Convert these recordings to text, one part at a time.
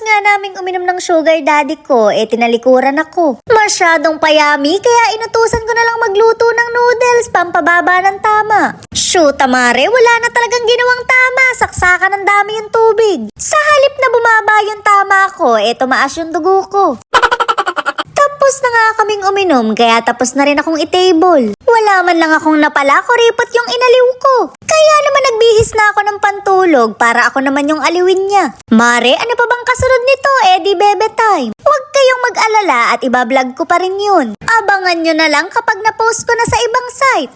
nga naming uminom ng sugar daddy ko, tinalikuran ako. Masyadong payami, kaya inutusan ko na lang magluto ng noodles, pampababa ng tama. Shoot, Mare, wala na talagang ginawang tama. Saksakan ng dami yung tubig. Sa halip na bumaba yung tama ko, tumaas yung dugo ko. Tapos na nga kaming uminom, kaya tapos na rin akong i-table. Wala man lang akong napala, kuripot yung inaliw ko. Kaya naman nagbihis na ako ng pantulog para ako naman yung aliwin niya. Mare, ano pa bang kasunod nito? Di bebe time. Huwag kayong mag-alala at ibablog ko pa rin yun. Abangan nyo na lang kapag na-post ko na sa ibang site.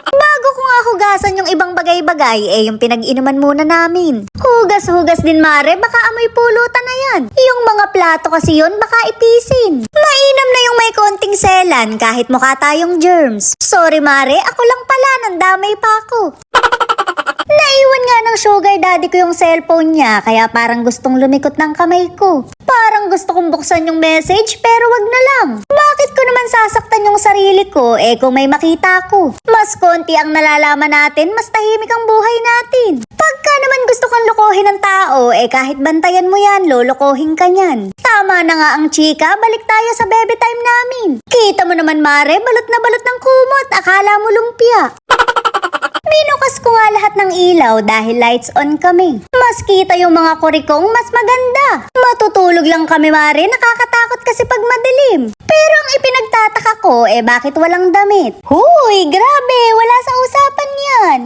Bago ko nga hugasan yung ibang bagay-bagay, yung pinag-inuman muna namin. Hugas-hugas din, Mare, baka amoy pulutan na yan. Yung mga plato kasi yun, baka ipisin. Mainam na yung may konting selan kahit mukha tayong germs. Sorry, Mare, ako lang pala, nandamay pa ako. Naiwan nga ng sugar daddy ko yung cellphone niya, kaya parang gustong lumikot ng kamay ko. Parang gusto kong buksan yung message, pero wag na lang. Bakit ko naman sasaktan yung sarili ko, kung may makita ko? Mas konti ang nalalaman natin, mas tahimik ang buhay natin. Pagka naman gusto kang lokohin ng tao, kahit bantayan mo yan, lolokohin ka niyan. Tama na nga ang chika, balik tayo sa baby time namin. Kita mo naman, Mare, balot na balot ng kumot, akala mo lumpia. Binukas ko nga lahat ng ilaw dahil lights on kami. Mas kita yung mga kurikong mas maganda. Matutulog lang kami, Mare, nakakatakot kasi pag madilim. Pero ang ipinagtataka ko, bakit walang damit? Huy, grabe, wala sa usapan yan.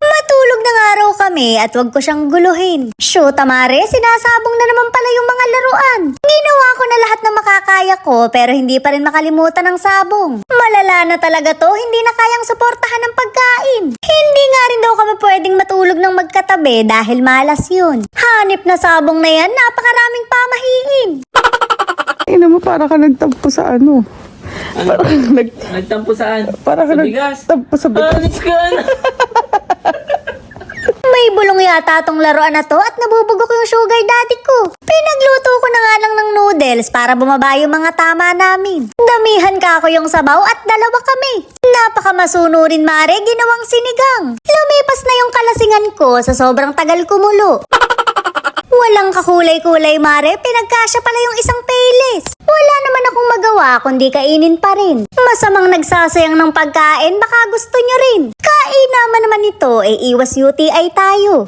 Matulog na nga raw kami at wag ko siyang guluhin. Shoot, Mare, sinasabong na naman pala yung mga laruan. Ginawa ko na lahat ng makakaya ko pero hindi pa rin makalimutan ang sabong. Malala na talaga to, hindi na kayang suportahan ng pagkain. Hindi nga rin daw kami pwedeng matulog ng magkatabi dahil malas yun. Hanip na sabong na yan, napakaraming pamahiin. Ina mo, para ka nagtampo sa ano? Para ka Nagtampo saan? Para ka Sa bigas? nagtampo sa bigas. Alis ka na! May bulong yata tong laruan na to at nabubugok yung sugar daddy ko. Pinagluto ko na nga lang ng noodles para bumaba yung mga tama namin. Damihan ka ako yung sabaw at dalawa kami. Napakamasunurin, Mare, ginawang sinigang. Lumipas na yung kalasingan ko sa sobrang tagal kumulo. Walang kakulay-kulay, Mare, pinagkasya pala yung isang payless. Wala naman akong magawa kundi kainin pa rin. Masamang nagsasayang ng pagkain, baka gusto nyo rin. Kainaman naman ito, iwas UTI tayo.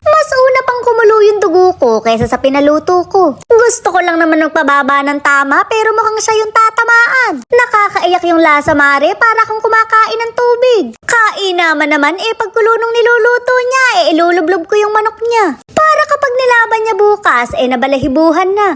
Mas una pang kumulo yung dugo ko kaysa sa pinaluto ko. Gusto ko lang naman magpababa ng tama pero mukhang siya yung tatamaan. Nakakaiyak yung lasa, Mare, para kung kumakain ng tubig. Kainaman naman, pagkulo nung niluluto niya, ilulublob ko yung manok niya. Para kapag nilaban niya bukas, nabalahibuhan na.